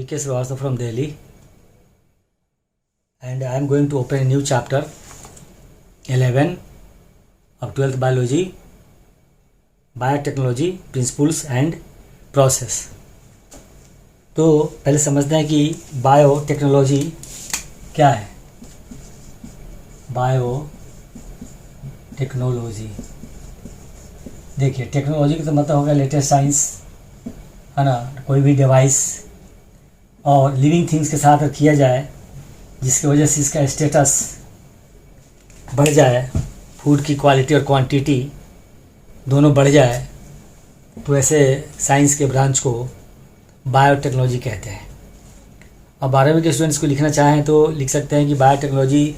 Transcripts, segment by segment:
VK Srivastava from Delhi, and I am going to open a new chapter 11 of 12th biology, biotechnology principles and process। तो पहले समझते हैं कि biotechnology क्या है। बायोटेक्नोलॉजी, देखिए टेक्नोलॉजी का तो मतलब होगा लेटेस्ट साइंस, है ना, कोई भी डिवाइस और लिविंग थिंग्स के साथ किया जाए जिसकी वजह से इसका स्टेटस बढ़ जाए, फूड की क्वालिटी और क्वांटिटी दोनों बढ़ जाए, तो ऐसे साइंस के ब्रांच को बायोटेक्नोलॉजी कहते हैं। अब 12वीं के स्टूडेंट्स को लिखना चाहें तो लिख सकते हैं कि biotechnology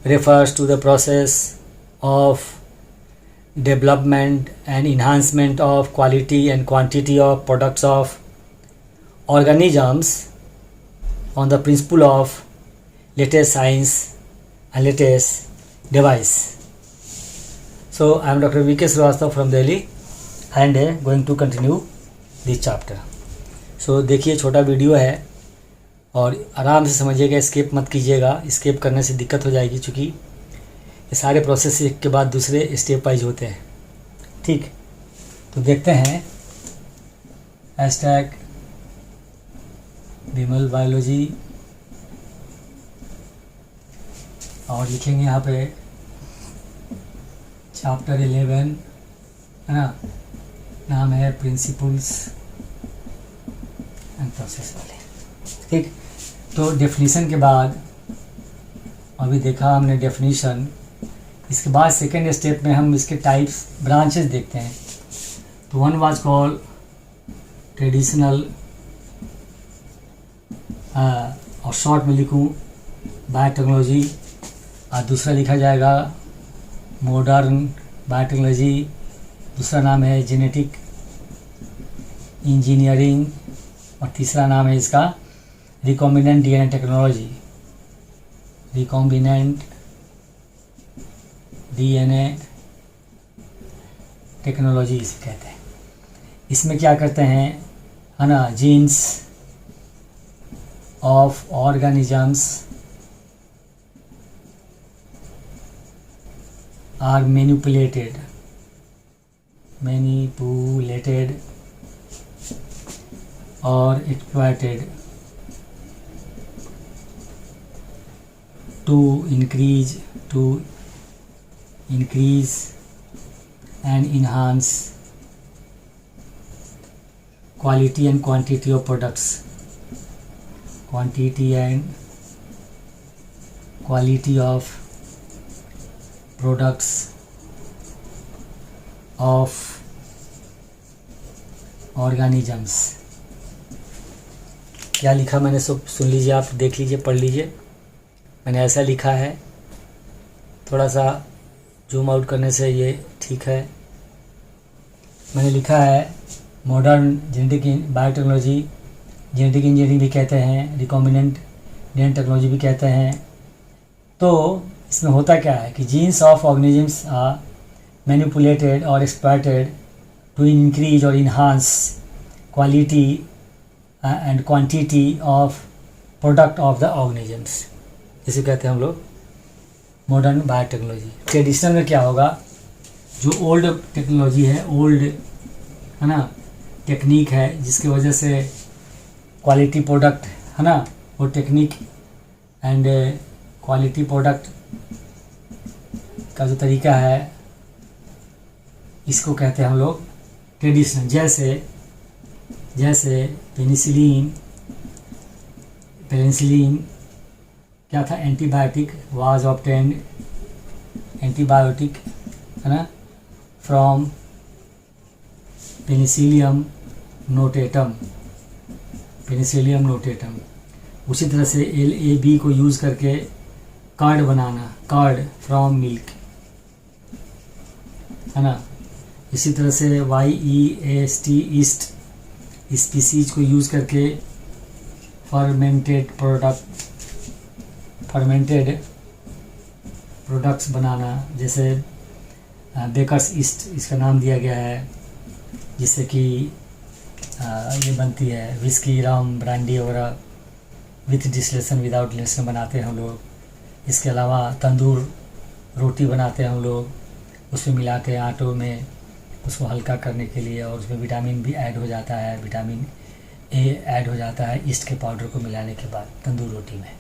refers to the process of development and enhancement of quality and quantity of products of organisms on the principle of latest science and latest device. So I am Dr. VK Srivastava from Delhi and going to continue this chapter. So देखिए छोटा video है और आराम से समझिएगा, skip मत कीजिएगा। Skip करने से दिक्कत हो जाएगी, चूँकि ये सारे प्रोसेस एक के बाद दूसरे स्टेप वाइज होते हैं। ठीक, तो देखते हैं हैशटैग विमल बायोलॉजी और लिखेंगे यहाँ पे चैप्टर 11, है ना, नाम है प्रिंसिपल्स एंड प्रोसेस वाले। ठीक, तो डेफिनेशन के बाद अभी देखा हमने डेफिनेशन, इसके बाद सेकेंड स्टेप में हम इसके टाइप्स ब्रांचेस देखते हैं। तो वन वाज कॉल्ड ट्रेडिशनल, और शॉर्ट में लिखूं बायोटेक्नोलॉजी, और दूसरा लिखा जाएगा मॉडर्न बायोटेक्नोलॉजी, दूसरा नाम है जेनेटिक इंजीनियरिंग, और तीसरा नाम है इसका recombinant DNA technology, recombinant DNA technology इसे कहते हैं। इसमें क्या करते हैं, है ना, genes of organisms are manipulated और exploited to increase and enhance quality and quantity of products, quantity and quality of products of organisms। क्या लिखा मैंने सब सुन लीजिए, आप देख लीजिए, पढ़ लीजिए। मैंने ऐसा लिखा है, थोड़ा सा जूम आउट करने से ये ठीक है। मैंने लिखा है modern genetic biotechnology, genetic engineering भी कहते हैं, रिकॉम्बिनेंट डीएनए टेक्नोलॉजी भी कहते हैं। तो इसमें होता क्या है कि genes of organisms are manipulated और एक्सप्लॉइटेड टू इंक्रीज और enhance quality and quantity of product of the organisms, इसे कहते हैं हम लोग मॉडर्न बायोटेक्नोलॉजी। ट्रेडिशनल में क्या होगा, जो ओल्ड टेक्नोलॉजी है, ओल्ड, है ना, टेक्निक है, जिसकी वजह से क्वालिटी प्रोडक्ट, है ना, वो टेक्निक एंड क्वालिटी प्रोडक्ट का जो तरीका है, इसको कहते हैं हम लोग ट्रेडिशनल। जैसे पेनिसिलिन क्या था, एंटीबायोटिक वाज ऑब्टेन्ड, एंटीबायोटिक, है ना, फ्रॉम पेनिसिलियम नोटेटम। उसी तरह से LAB को यूज़ करके कर्ड बनाना, कर्ड फ्रॉम मिल्क, है ना। इसी तरह से YEAST ईस्ट स्पीसीज को यूज़ करके फर्मेंटेड प्रोडक्ट्स बनाना, जैसे बेकर्स ईस्ट इसका नाम दिया गया है, जिससे कि ये बनती है विस्की, रम, ब्रांडी वगैरह विथ डिस्टिलेशन, विदाउट डिस्टिलेशन बनाते हैं हम लोग। इसके अलावा तंदूर रोटी बनाते हैं हम लोग, उसमें मिलाते हैं आटों में उसको हल्का करने के लिए, और उसमें विटामिन भी ऐड हो जाता है, विटामिन ए ऐड हो जाता है ईस्ट के पाउडर को मिलाने के बाद तंदूर रोटी में।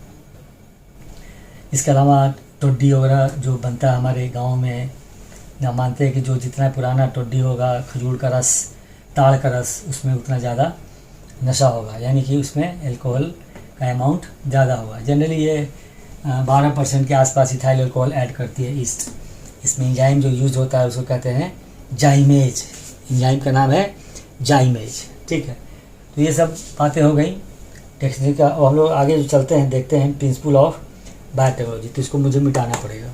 इसके अलावा टोड्डी वगैरह जो बनता है हमारे गांव में, हम मानते हैं कि जो जितना पुराना टोड्डी होगा, खजूर का रस, ताड़ का रस, उसमें उतना ज़्यादा नशा होगा, यानी कि उसमें एल्कोहल का अमाउंट ज़्यादा होगा। जनरली ये 12% के आसपास इथाइल अल्कोहल ऐड करती है ईस्ट। इसमें एंजाइम जो यूज़ होता है उसको कहते हैं जाइमेज, एंजाइम का नाम है जाइमेज। ठीक है, तो ये सब बातें हो गई टेक्निक का। और हम लोग आगे जो चलते हैं देखते हैं प्रिंसिपल ऑफ बायोटेक्नोलॉजी। तो इसको मुझे मिटाना पड़ेगा।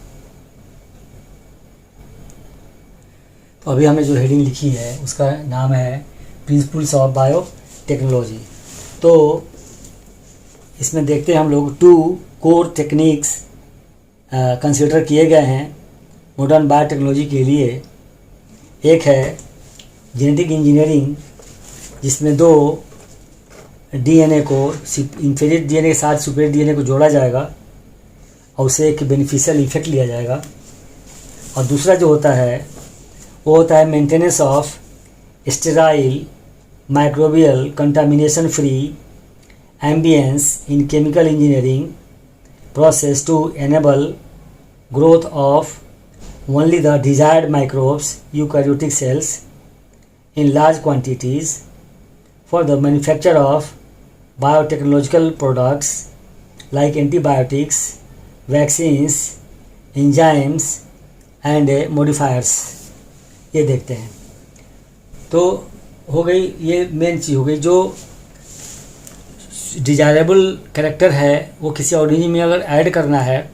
तो अभी हमने जो हेडिंग लिखी है उसका नाम है प्रिंसिपल्स ऑफ बायोटेक्नोलॉजी। तो इसमें देखते हैं हम लोग 2 कोर टेक्निक्स कंसिडर किए गए हैं मॉडर्न बायोटेक्नोलॉजी के लिए। एक है जेनेटिक इंजीनियरिंग, जिसमें 2 डीएनए को इंफेरियर डीएनए के साथ सुपीरियर डीएनए को जोड़ा जाएगा और उसे एक बेनिफिशियल इफेक्ट लिया जाएगा। और दूसरा जो होता है वो होता है maintenance of sterile microbial contamination free ambiance in chemical engineering process to enable growth of only the desired microbes, eukaryotic cells, in large quantities for the manufacture of biotechnological products like antibiotics, vaccines, enzymes and modifiers। ये देखते हैं। तो हो गई, ये main चीज़ हो गई। जो डिजायरेबल कैरेक्टर है वो किसी ऑर्गेनिज्म में अगर ऐड करना है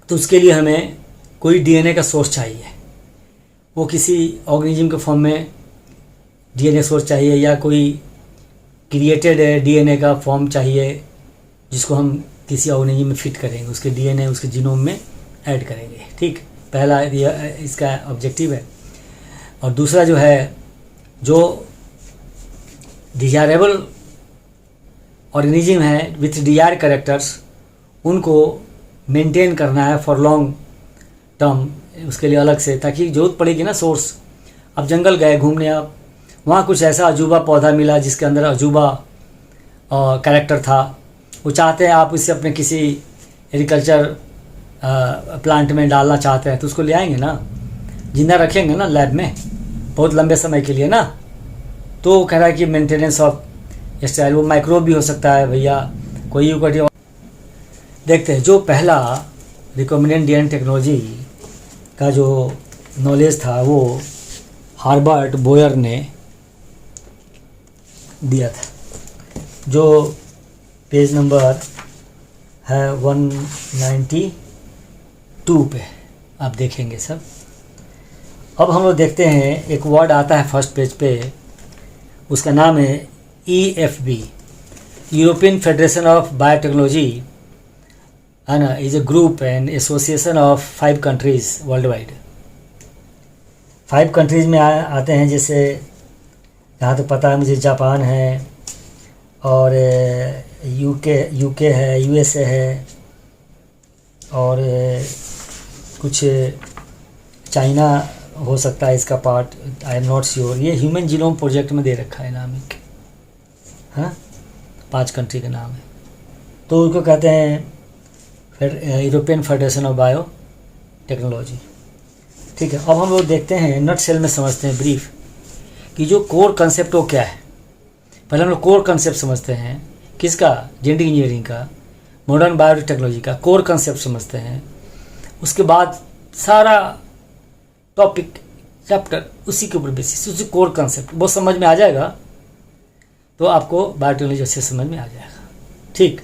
तो उसके लिए हमें कोई डीएनए का सोर्स चाहिए। वो किसी ऑर्गेनिज्म के फॉर्म में डीएनए सोर्स चाहिए या कोई क्रिएटेड डीएनए का फॉर्म चाहिए जिसको हम किसी ऑर्गेनिज्म में फिट करेंगे, उसके डीएनए उसके जीनोम में ऐड करेंगे। ठीक, पहला इसका ऑब्जेक्टिव है। और दूसरा जो है, जो डिजायरेबल ऑर्गेनिज्म है विथ डिजायर्ड कैरेक्टर्स, उनको मेंटेन करना है फॉर लॉन्ग टर्म, उसके लिए अलग से, ताकि जरूरत पड़ेगी ना सोर्स। अब जंगल गए घूमने, आप वहाँ कुछ ऐसा अजूबा पौधा मिला जिसके अंदर अजूबा कैरेक्टर था, वो चाहते हैं आप इसे अपने किसी एग्रीकल्चर प्लांट में डालना चाहते हैं, तो उसको ले आएंगे ना, जिंदा रखेंगे ना लैब में बहुत लंबे समय के लिए ना। तो वो कह रहा है कि मेंटेनेंस ऑफ स्टाइल, वो माइक्रोब भी हो सकता है भैया, कोई यूकैरियोट। देखते हैं, जो पहला रिकॉम्बिनेंट डीएनए टेक्नोलॉजी का जो नॉलेज था वो हार्बर्ट बोयर ने दिया था, जो पेज नंबर है 192 पे आप देखेंगे सब। अब हम लोग देखते हैं, एक वर्ड आता है फर्स्ट पेज पे, उसका नाम है EFB, European federation of biotechnology, है ना, is a group and association of 5 countries world wide. 5 countries में आते हैं, जैसे जहाँ तक पता है मुझे जापान है, और यूके है, USA है, और कुछ चाइना हो सकता है इसका part, I am not sure. ये ह्यूमन जीनोम प्रोजेक्ट में दे रखा है नाम, एक है ना, 5 कंट्री का नाम है। तो उसको कहते हैं फिर European federation of bio technology. ठीक है, अब हम लोग देखते हैं नट सेल में समझते हैं ब्रीफ कि जो कोर कंसेप्ट वो क्या है। पहले हम लोग कोर कंसेप्ट समझते हैं, किसका, जेनेटिक इंजीनियरिंग का, मॉडर्न बायोटेक्नोलॉजी का कोर कंसेप्ट समझते हैं। उसके बाद सारा टॉपिक चैप्टर उसी के ऊपर बेसिस, उसी कोर कंसेप्ट वो समझ में आ जाएगा तो आपको बायोटेक्नोलॉजी अच्छे समझ में आ जाएगा। ठीक,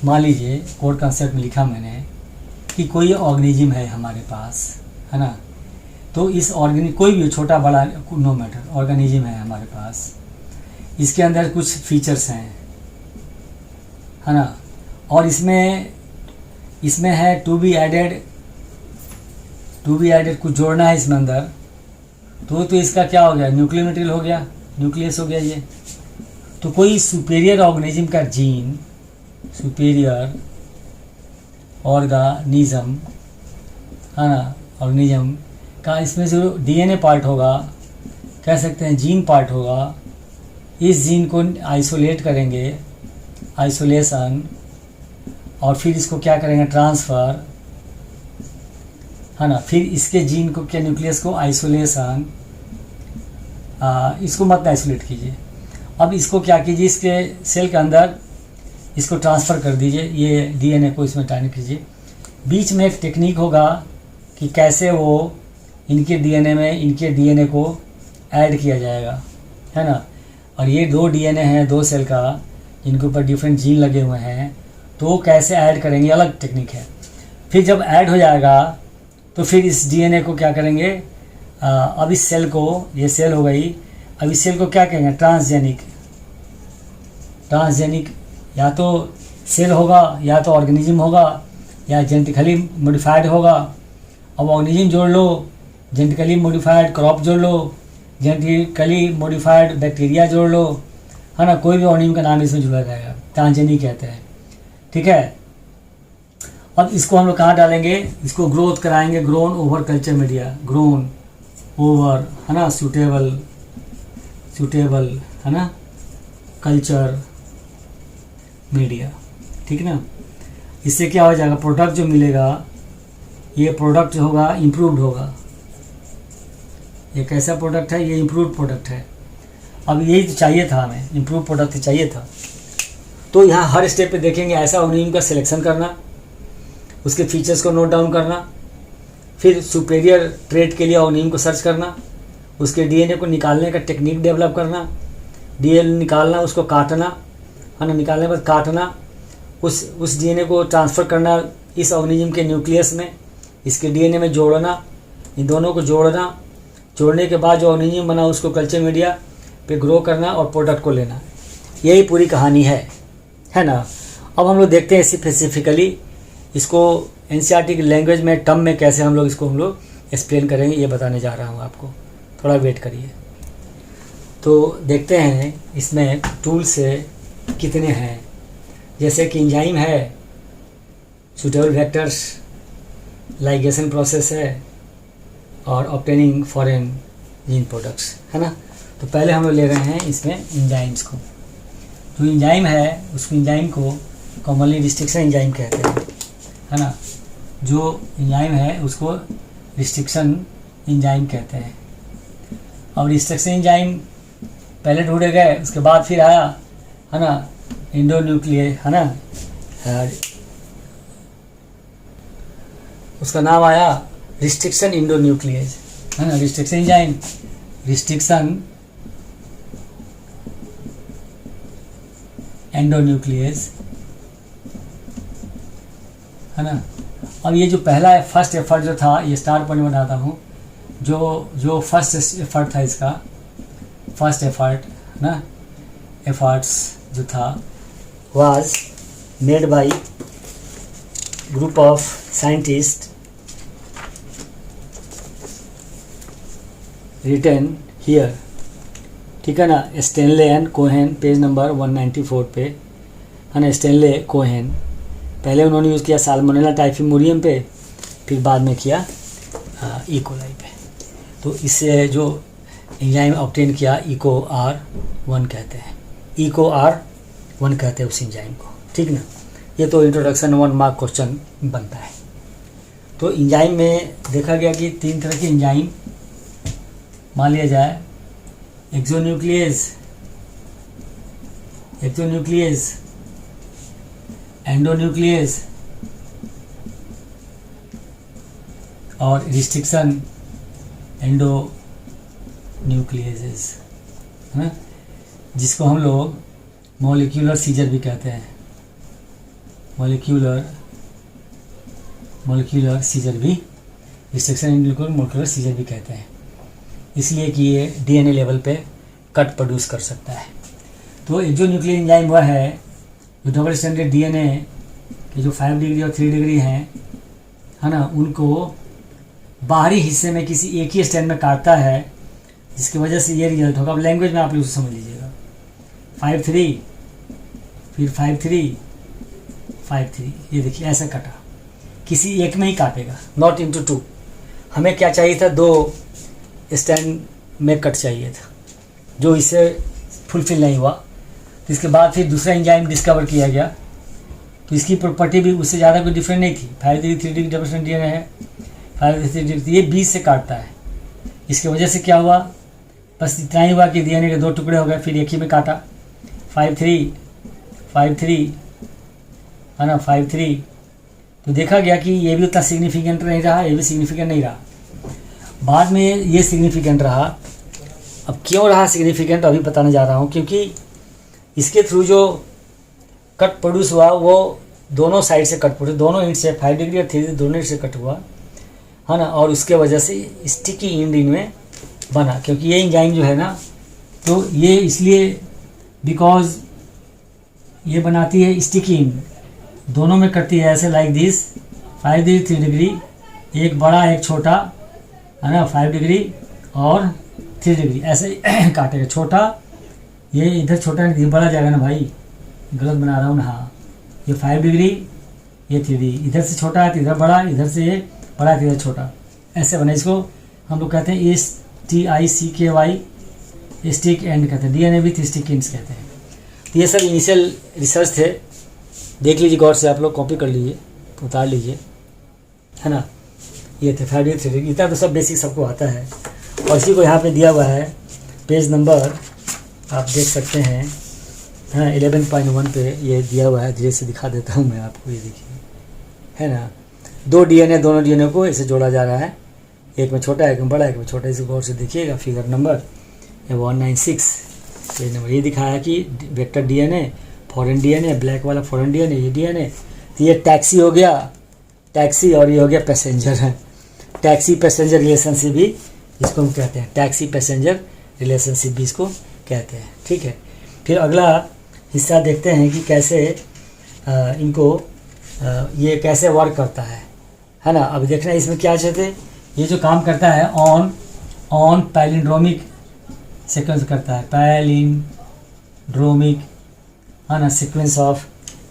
मान लीजिए कोर कंसेप्ट में लिखा मैंने कि कोई ऑर्गेनिज्म है हमारे पास, है ना, तो इस ऑर्गेनिज्म, कोई भी छोटा बड़ा नो मैटर, ऑर्गेनिज्म है हमारे पास, इसके अंदर कुछ फीचर्स हैं, है ना, और इसमें है टू बी एडेड कुछ जोड़ना है इसमें अंदर, तो इसका क्या हो गया, न्यूक्लियर मटेरियल हो गया, न्यूक्लियस हो गया ये। तो कोई सुपेरियर ऑर्गेनिज्म का जीन, सुपेरियर ऑर्गेनिज्म है ना, ऑर्गेनिज्म का इसमें जो डीएनए पार्ट होगा, कह सकते हैं जीन पार्ट होगा, इस जीन को आइसोलेट करेंगे, आइसोलेशन, और फिर इसको क्या करेंगे, ट्रांसफ़र, है ना। फिर इसके जीन को क्या, न्यूक्लियस को आइसोलेशन, इसको मत आइसोलेट कीजिए। अब इसको क्या कीजिए, इसके सेल के अंदर इसको ट्रांसफ़र कर दीजिए, ये डीएनए को इसमें ट्रांसफर कीजिए। बीच में एक टेक्निक होगा कि कैसे वो इनके डीएनए में इनके डीएनए को ऐड किया जाएगा, है ना। और ये 2 डीएनए हैं 2 सेल का, इनके ऊपर डिफरेंट जीन लगे हुए हैं, तो कैसे ऐड करेंगे, अलग टेक्निक है। फिर जब ऐड हो जाएगा तो फिर इस डीएनए को क्या करेंगे, अब इस सेल को, ये सेल हो गई, अब इस सेल को क्या कहेंगे, ट्रांसजेनिक, ट्रांसजेनिक या तो सेल होगा, या तो ऑर्गेनिज्म होगा, या जेनेटिकली मॉडिफाइड होगा। अब ऑर्गेनिज्म जोड़ लो, जेनेटिकली मॉडिफाइड क्रॉप जोड़ लो, जेनेटिकली मॉडिफाइड बैक्टीरिया जोड़ लो, है ना, कोई भी ऑर्गेनिज्म का नाम इसमें जुड़ा रहेगा, ट्रांसजेनिक कहते हैं, ठीक है। अब इसको हम लोग कहाँ डालेंगे, इसको ग्रोथ कराएंगे, grown over culture media, grown over, है ना, सूटेबल है ना, कल्चर मीडिया, ठीक ना। इससे क्या हो जाएगा, प्रोडक्ट जो मिलेगा, ये प्रोडक्ट होगा इम्प्रूव्ड होगा। ये कैसा प्रोडक्ट है, ये इम्प्रूव्ड प्रोडक्ट है। अब यही तो चाहिए था हमें, इम्प्रूव प्रोडक्ट चाहिए था। तो यहाँ हर स्टेप पे देखेंगे, ऐसा ऑर्गेनिज्म का सिलेक्शन करना, उसके फीचर्स को नोट डाउन करना, फिर सुपेरियर ट्रेट के लिए ऑर्गेनिज्म को सर्च करना, उसके डीएनए को निकालने का टेक्निक डेवलप करना, डीएनए निकालना, उसको काटना, है ना, निकालने के बाद काटना, उस डीएनए को ट्रांसफ़र करना इस ऑर्गेनिज्म के न्यूक्लियस में, इसके डीएनए में जोड़ना, इन दोनों को जोड़ना, जोड़ने के बाद जो ऑर्गेनिज्म बना उसको कल्चर मीडिया पे ग्रो करना और प्रोडक्ट को लेना। यही पूरी कहानी है ना। अब हम लोग देखते हैं स्पेसिफिकली इसको एनसीईआरटी की लैंग्वेज में, टर्म में कैसे हम लोग एक्सप्लेन करेंगे, ये बताने जा रहा हूँ आपको, थोड़ा वेट करिए। तो देखते हैं इसमें टूल्स कितने हैं, जैसे कि एंजाइम है, सूटेबल वेक्टर्स, लाइगेशन प्रोसेस है, और ऑब्टेनिंग फॉरेन जीन प्रोडक्ट्स, है ना। तो पहले हम लोग ले रहे हैं इसमें एंजाइम्स को। जो एंजाइम है उसको, एंजाइम को कॉमनली रिस्ट्रिक्शन एंजाइम कहते हैं, है ना। जो एंजाइम है उसको रिस्ट्रिक्शन एंजाइम कहते हैं। और रिस्ट्रिक्शन एंजाइम पहले ढूंढे गए, उसके बाद फिर आया, है ना, इंडोन्यूक्लियस, है ना, उसका नाम आया रिस्ट्रिक्शन इंडोन्यूक्लियस, है ना, रिस्ट्रिक्शन एंजाइम, रिस्ट्रिक्शन एंडोन्यूक्लियस, है ना। अब ये जो पहला फर्स्ट एफर्ट जो था, ये स्टार पॉइंट बनाता हूँ, जो फर्स्ट एफर्ट था इसका, फर्स्ट एफर्ट ना, एफर्ट्स जो था was made by group of scientist written here, ठीक है ना, Stanley and Cohen, page number 194 पे, है ना, स्टेनले कोहेन। पहले उन्होंने यूज़ किया साल्मोनेला टाइफिमुरियम पे, फिर बाद में किया इकोलाई पे। तो इससे जो एंजाइम ऑब्टेन किया, EcoR1 कहते हैं, EcoR1 कहते हैं उस एंजाइम को, ठीक ना। ये तो इंट्रोडक्शन 1 मार्क क्वेश्चन बनता है। तो एंजाइम में देखा गया कि 3 तरह के एंजाइम मान लिया जाए, एक्सोन्यूक्लियस, एंडोन्यूक्लियस और रिस्ट्रिक्शन एंडोन्यूक्लियस, है ना, जिसको हम लोग मॉलिक्यूलर सीजर भी कहते हैं, मॉलिक्यूलर सीजर भी, रिस्ट्रिक्शन मॉलिक्यूलर सीजर भी कहते हैं, इसलिए कि ये डीएनए लेवल पे कट प्रोड्यूस कर सकता है। तो एक्सोन्यूक्लियर एंजाइम वह है जो डबल स्टैंडर्ड डीएनए के जो 5 डिग्री और 3 डिग्री हैं, है ना, उनको बाहरी हिस्से में किसी एक ही स्टैंड में काटता है जिसकी वजह से ये रिजल्ट होगा। अब लैंग्वेज में आप लोग समझ लीजिएगा। 5-3 फिर 5-3 5-3, ये देखिए ऐसा कटा, किसी एक में ही काटेगा, नॉट इनटू 2। हमें क्या चाहिए था, 2 स्टैंड में कट चाहिए था, जो इससे फुलफिल नहीं हुआ। तो इसके बाद फिर दूसरा एंजाइम डिस्कवर किया गया, तो इसकी प्रॉपर्टी भी उससे ज़्यादा कोई डिफरेंट नहीं थी। 5-3 डबल स्ट्रैंड डीएनए है, 5-3 ये 20 से काटता है। इसकी वजह से क्या हुआ, बस इतना ही हुआ कि डीएनए के 2 टुकड़े हो गए, फिर एक ही में काटा। 5-3 है ना, 5-3। तो देखा गया कि ये भी उतना सिग्निफिकेंट नहीं रहा, ये भी सिग्निफिकेंट नहीं रहा। बाद में ये सिग्निफिकेंट रहा। अब क्यों रहा सिग्निफिकेंट अभी बताने जा रहा हूँ, क्योंकि इसके थ्रू जो कट प्रोड्यूस हुआ वो दोनों साइड से कट प्रोड्यूस, दोनों एंड से 5 डिग्री और 3 डिग्री दोनों एंड से कट हुआ है ना, और उसके वजह से स्टिकी एंड इनमें बना। क्योंकि ये एंजाइम जो है ना, तो ये इसलिए बिकॉज ये बनाती है स्टिकी एंड, दोनों में कटती है ऐसे, लाइक दिस 5 डिग्री 3 डिग्री, एक बड़ा एक छोटा है ना, 5 डिग्री और 3 डिग्री ऐसे काटेगा। छोटा ये इधर छोटा नहीं, बड़ा जाएगा ना भाई, गलत बना रहा हूँ ना, हाँ ये 5 डिग्री ये 3 डिग्री, इधर से छोटा है तो इधर बड़ा, इधर से ये बड़ा है तो इधर छोटा, ऐसे बना। इसको हम लोग कहते हैं STICKY, स्टिक एंड कहते हैं। डीएनए भी स्टिक एंड्स कहते हैं। तो ये सब इनिशियल रिसर्च थे, देख लीजिए गौर से, आप लोग कॉपी कर लीजिए, उतार लीजिए, है ना। ये थे 5 डिग्री 3 डिग्री, इतना तो सब बेसिक सबको आता है। और इसी को यहाँ पे दिया हुआ है, पेज नंबर आप देख सकते हैं, हाँ 11.1 पे ये दिया हुआ है। धीरे से दिखा देता हूँ मैं आपको, ये देखिए, है ना। 2 डीएनए, दोनों डीएनए को ऐसे जोड़ा जा रहा है, एक में छोटा एक में बड़ा, एक में छोटा। इसे गौर से देखिएगा, फिगर नंबर 196 पेज नंबर। ये दिखाया कि vector DNA, foreign DNA, black वाला फॉरेन डीएनए, ये डीएनए। तो ये टैक्सी हो गया, टैक्सी, और ये हो गया पैसेंजर है। टैक्सी पैसेंजर रिलेशनशिप भी इसको हम कहते हैं, टैक्सी पैसेंजर रिलेशनशिप भी इसको कहते हैं, ठीक है। फिर अगला हिस्सा देखते हैं कि कैसे इनको ये कैसे वर्क करता है ना। अब देखना इसमें क्या चाहते, ये जो काम करता है ऑन पैलिंड्रोमिक सीक्वेंस करता है, पैलिंड्रोमिक है ना, सीक्वेंस ऑफ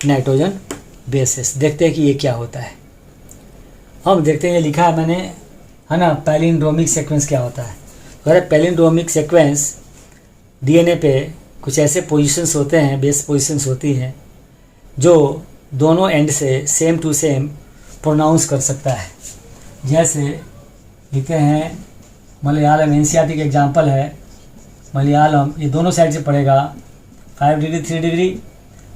नाइट्रोजन बेसेस। देखते हैं कि ये क्या होता है। हम देखते हैं, ये लिखा है मैंने, है ना, पैलिंड्रोमिक सीक्वेंस क्या होता है। तो अरे पैलिंड्रोमिक सीक्वेंस, डीएनए पे कुछ ऐसे पोजीशंस होते हैं, बेस पोजीशंस होती हैं, जो दोनों एंड से सेम टू सेम प्रोनाउंस कर सकता है। जैसे लिखते हैं मलयालम, एनसीईआरटी का एग्जाम्पल है मलयालम, ये दोनों साइड से पड़ेगा 5 डिग्री 3 डिग्री,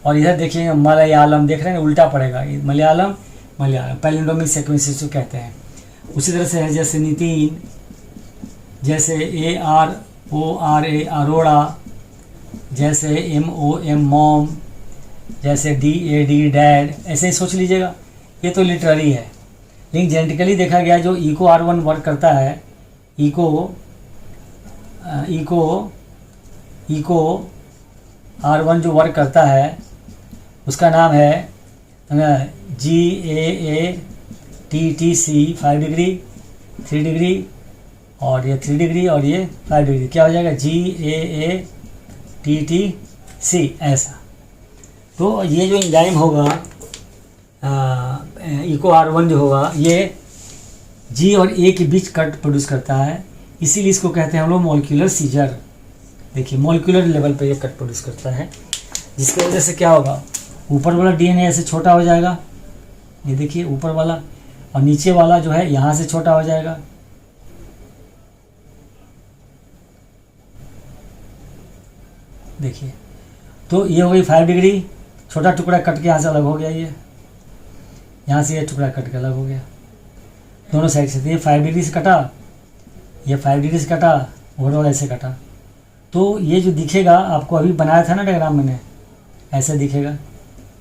और इधर देखिए मलयालम, देख रहे हैं उल्टा पड़ेगा, मलयालम मलयालम, पैलिंड्रोमिक सीक्वेंस कहते हैं। उसी तरह से है जैसे नितिन, जैसे ARORA अरोड़ा, जैसे MOM मॉम, जैसे DAD डैड, ऐसे ही सोच लीजिएगा। ये तो लिटररी है, लेकिन जेनेटिकली देखा गया जो इको R1 वर्क करता है, इको R1 जो वर्क करता है उसका नाम है GAATTC 5 डिग्री 3 डिग्री, और ये 3 डिग्री और ये 5 डिग्री, क्या हो जाएगा GAATTC ऐसा। तो ये जो एंजाइम होगा इको R1 जो होगा, ये G और A के बीच कट प्रोड्यूस करता है, इसीलिए इसको कहते हैं हम लोग मॉलिक्यूलर सीजर। देखिए मॉलिक्यूलर लेवल पे ये कट प्रोड्यूस करता है, जिसकी वजह से क्या होगा, ऊपर वाला डीएनए ऐसे छोटा हो जाएगा, ये देखिए ऊपर वाला, और नीचे वाला जो है यहाँ से छोटा हो जाएगा। देखिए, तो ये हो गई 5 डिग्री, छोटा टुकड़ा कट के यहाँ से अलग हो गया, ये यहाँ से ये टुकड़ा कट के अलग हो गया दोनों साइड से। तो ये 5 डिग्री से कटा, ये 5 डिग्री से कटा, और ऐसे कटा। तो ये जो दिखेगा आपको अभी बनाया था ना डायग्राम मैंने, ऐसे दिखेगा,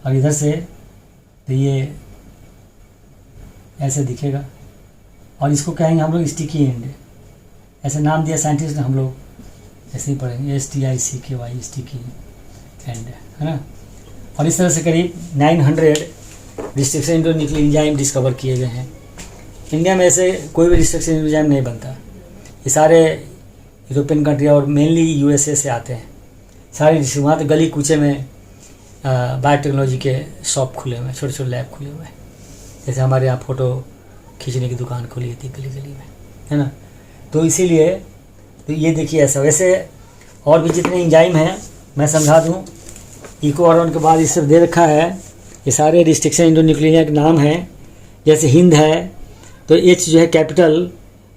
और इधर से तो ये ऐसे दिखेगा, और इसको कहेंगे हम लोग स्टिकी एंड, ऐसे नाम दिया साइंटिस्ट ने, हम लोग ऐसे ही पढ़ेंगे STICKY स्टिकी एंड, है ना। और इस तरह से करीब 900 रिस्ट्रिक्शन इंडोन्यूक्लिक एंजाइम डिस्कवर किए गए हैं। इंडिया में ऐसे कोई भी रिस्ट्रिक्शन एंजाइम नहीं बनता, ये सारे यूरोपियन कंट्री और मेनली यूएसए से आते हैं सारे। वहाँ तो गली कूचे में बायोटेक्नोलॉजी के शॉप खुले हुए हैं, छोटे छोटे लैब खुले हुए हैं। जैसे हमारे यहाँ फ़ोटो खींचने की दुकान खुली थी गली गली में, है ना। तो इसीलिए तो ये देखिए ऐसा। वैसे और भी जितने एंजाइम हैं मैं समझा दूँ। इको आर1 के बाद इसे दे रखा है, ये सारे रिस्ट्रिक्शन इंडोन्यूक्लिया के नाम हैं। जैसे हिंद है तो एच जो है कैपिटल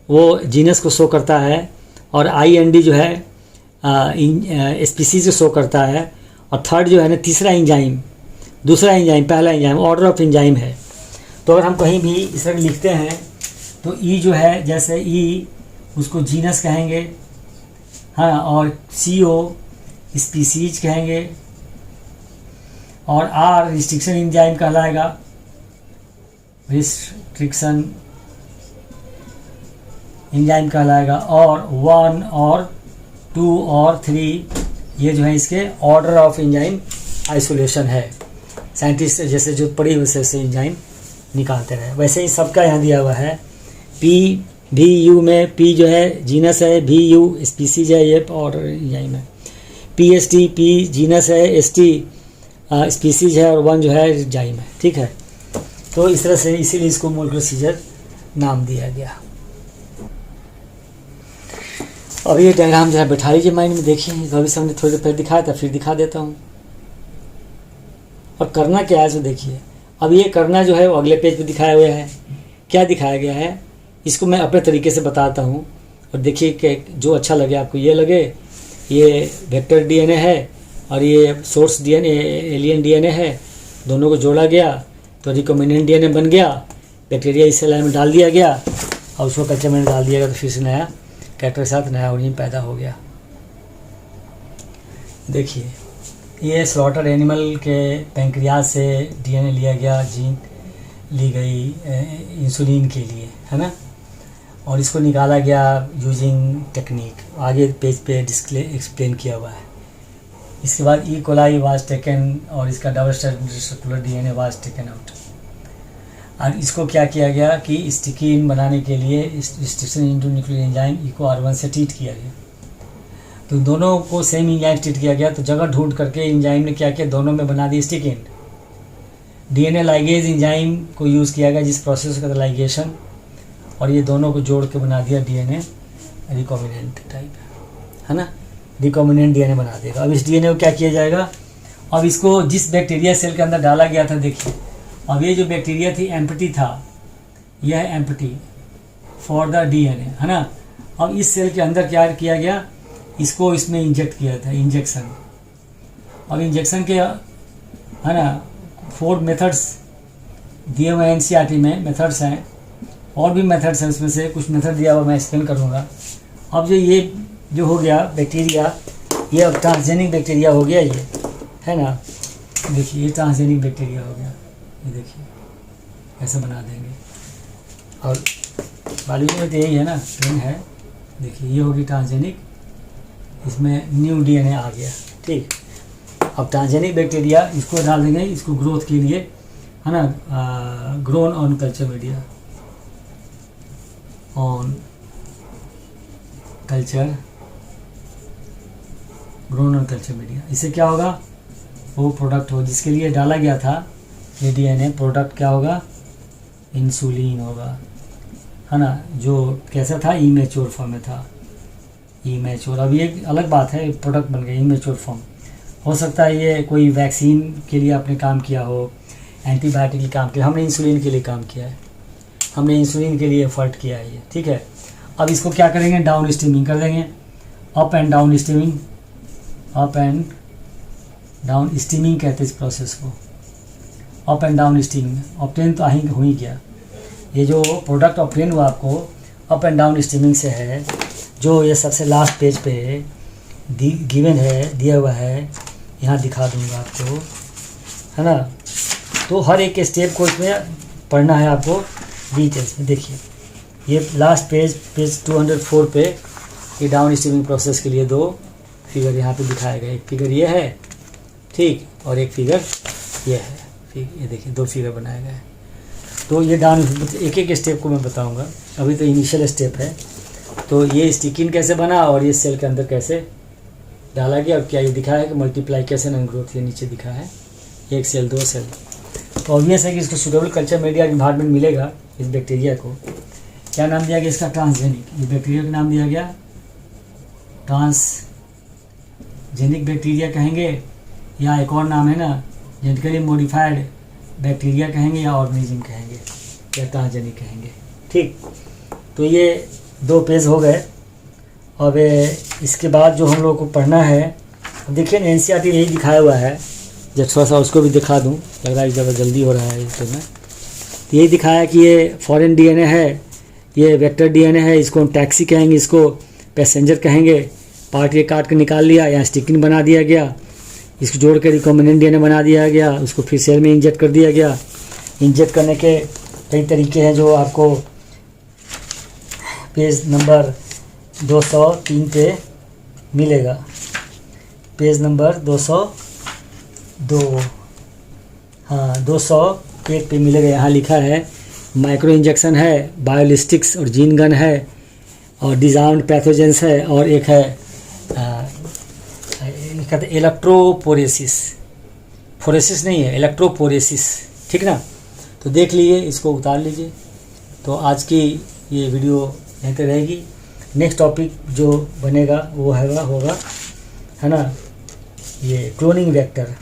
वो जीनस को शो करता है, और IND जो है स्पीसीज को शो करता है, और थर्ड जो है ना तीसरा एंजाइम, दूसरा एंजाइम, पहला एंजाइम ऑर्डर ऑफ एंजाइम है। तो अगर हम कहीं भी इस तरह लिखते हैं तो ई जो है, जैसे ई उसको जीनस कहेंगे, हाँ, और CO स्पीसीज कहेंगे, और R रिस्ट्रिक्शन एंजाइम कहलाएगा, रिस्ट्रिक्शन एंजाइम कहलाएगा, और 1 और 2 और 3 ये जो है इसके ऑर्डर ऑफ एंजाइम आइसोलेशन है। साइंटिस्ट जैसे जो पढ़ी वैसे एंजाइम निकालते रहे। वैसे ही सबका यहाँ दिया हुआ है। VU में P जो है जीनस है, VU स्पीसीज है, ये ऑर्डर एंजाइम है। PST P जीनस है, ST स्पीसीज है, और 1 जो है एंजाइम है। ठीक है, तो इस तरह से इसीलिए इसको मोलेकुलर सीजर नाम दिया गया। अब ये डायग्राम जो है बैठा लीजिए माइंड में, देखिए। तो अभी से हमने थोड़ी देर पहले दिखाया था, फिर दिखा देता हूँ। और करना क्या है सो देखिए। अब ये करना जो है वो अगले पेज पे दिखाया हुआ है। क्या दिखाया गया है इसको मैं अपने तरीके से बताता हूँ, और देखिए कि जो अच्छा लगे आपको। ये लगे ये वेक्टर DNA है, और ये सोर्स DNA एलियन DNA है, दोनों को जोड़ा गया तो रिकॉम्बिनेंट DNA बन गया। बैक्टीरिया इस सेल में डाल दिया गया, और उसको कल्चर में डाल दिया गया, तो फिर से नया कैरेक्टर के साथ नया ऑर्गेनिज्म पैदा हो गया। देखिए ये स्लॉटर एनिमल के पैंक्रियाज से DNA लिया गया, जीन ली गई इंसुलिन के लिए, है ना, और इसको निकाला गया यूजिंग टेक्निक। आगे पेज पे एक्सप्लेन किया हुआ है। इसके बाद E. coli वाज टेकन, और इसका double stranded DNA was taken out. और इसको क्या किया गया कि स्टिकीन बनाने के लिए रिस्ट्रिक्शन इंडोन्यूक्लियर एंजाइम इको R1 से ट्रीट किया गया। तो दोनों को सेम एंजाइम ट्रीट किया गया, तो जगह ढूंढ करके एंजाइम ने क्या किया, दोनों में बना दी स्टिकीन। DNA लाइगेज एंजाइम को यूज़ किया गया, जिस प्रोसेस का लाइगेशन, और ये दोनों को जोड़ के बना दिया DNA रिकॉम्बिनेंट टाइप, है ना, रिकॉम्बिनेंट DNA बना देगा। अब इस DNA को क्या किया जाएगा, अब इसको जिस बैक्टीरिया सेल के अंदर डाला गया था, देखिए अब ये जो बैक्टीरिया थी एम्प्टी था, यह है एम्प्टी फॉर द DNA, है ना। अब इस सेल के अंदर क्या किया गया, इसको इसमें इंजेक्ट किया था, इंजेक्शन। अब इंजेक्शन के, है ना, 4 मेथड्स दिए हुए NCERT में मेथड्स हैं, और भी मेथड्स हैं, उसमें से कुछ मेथड दिया हुआ मैं एक्सप्लेन करूँगा। अब जो ये जो हो गया बैक्टीरिया, ये अब ट्रांसजेनिक बैक्टीरिया हो गया, ये है ना। देखिए ये ट्रांसजेनिक बैक्टीरिया हो गया, ये देखिए ऐसा बना देंगे। और बायोलॉजी में तो यही है ना, ट्रेन है। देखिए ये होगी ट्रांसजेनिक, इसमें न्यू DNA आ गया। ठीक, अब ट्रांसजेनिक बैक्टीरिया इसको डाल देंगे, इसको ग्रोथ के लिए, है ना, grown on culture media, on culture, grown on culture media. इससे क्या होगा, वो प्रोडक्ट हो जिसके लिए डाला गया था ये DNA, प्रोडक्ट क्या होगा, इंसुलिन होगा, है ना, जो कैसा था, इमेच्योर फॉर्म में था, इमेच्योर। अब ये एक अलग बात है, प्रोडक्ट बन गया इमेच्योर फॉर्म। हो सकता है ये कोई वैक्सीन के लिए आपने काम किया हो, एंटीबायोटिक के काम किया, हमने इंसुलिन के लिए काम किया है, हमने इंसुलिन के लिए एफर्ट किया है ये, ठीक है। अब इसको क्या करेंगे, डाउन स्ट्रीमिंग कर देंगे, up and down streaming, up and down streaming कहते हैं इस प्रोसेस को, up and down streaming. Obtain तो ही हो ही गया, ये जो प्रोडक्ट ऑब्टेन हुआ आपको अप एंड डाउन स्ट्रीमिंग से है, जो ये सबसे लास्ट पेज पे गिवन है, दिया हुआ है, यहाँ दिखा दूंगा आपको, है ना। तो हर एक स्टेप को इसमें पढ़ना है आपको डिटेल्स में। देखिए ये लास्ट पेज 204 पे ये डाउन स्ट्रीमिंग प्रोसेस के लिए 2 फिगर यहाँ पे दिखाया गया। एक फिगर ये है, ठीक, और एक फिगर ये है, ये देखिए 2 फिगर बनाए गए हैं। तो ये डाउन एक एक स्टेप को मैं बताऊंगा, अभी तो इनिशियल स्टेप है। तो ये स्टिकिन कैसे बना और ये सेल के अंदर कैसे डाला गया और क्या ये दिखा है कि मल्टीप्लाइकेशन एंड ग्रोथ, ये नीचे दिखा है 1 सेल 2 सेल। तो ऑब्वियस है कि इसको सूटेबल कल्चर मीडिया इन्वायरमेंट मिलेगा इस बैक्टीरिया को। क्या नाम दिया गया इसका? ट्रांसजेनिक। ये बैक्टीरिया का नाम दिया गया ट्रांसजेनिक बैक्टीरिया कहेंगे, या एक और नाम है ना जेनेटिकली मॉडिफाइड बैक्टीरिया कहेंगे, या ऑर्गेनिज्म कहेंगे, या ट्रांसजेनिक कहेंगे। ठीक, तो ये 2 पेज हो गए। अब इसके बाद जो हम लोग को पढ़ना है, देखिए ना एनसीईआरटी यही दिखाया हुआ है, जब थोड़ा सा उसको भी दिखा दूं, लग रहा है ज़्यादा जल्दी हो रहा है इस में। तो यही दिखाया कि ये फॉरेन डीएनए है, ये वेक्टर डीएनए है, इसको हम टैक्सी कहेंगे, इसको पैसेंजर कहेंगे। पार्ट ये काट के निकाल लिया, यहाँ स्टिकिंग बना दिया गया, इसको जोड़ के रिकॉम्बिनेंट डीएनए बना दिया गया, उसको फिर सेल में इंजेक्ट कर दिया गया। इंजेक्ट करने के कई तरीके हैं जो आपको पेज नंबर 203 पे मिलेगा। पेज नंबर 202, हाँ 201 पे मिलेगा। यहाँ लिखा है माइक्रो इंजेक्शन है, बायोलिस्टिक्स और जीन गन है, और डिजाउंड पैथोजेंस है, और एक है कहते इलेक्ट्रोपोरेसिस, फोरेसिस नहीं है, इलेक्ट्रोपोरेसिस। ठीक ना, तो देख लीजिए, इसको उतार लीजिए। तो आज की ये वीडियो यहीं पे रहेगी। नेक्स्ट टॉपिक जो बनेगा वो होगा है ना, ये क्लोनिंग वेक्टर,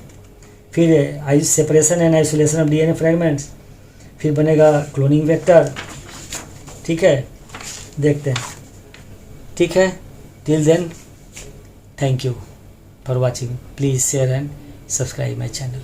फिर separation and isolation of DNA fragments, फिर बनेगा क्लोनिंग वेक्टर। ठीक है, देखते हैं। ठीक है, till then thank you for watching, please share and subscribe my channel.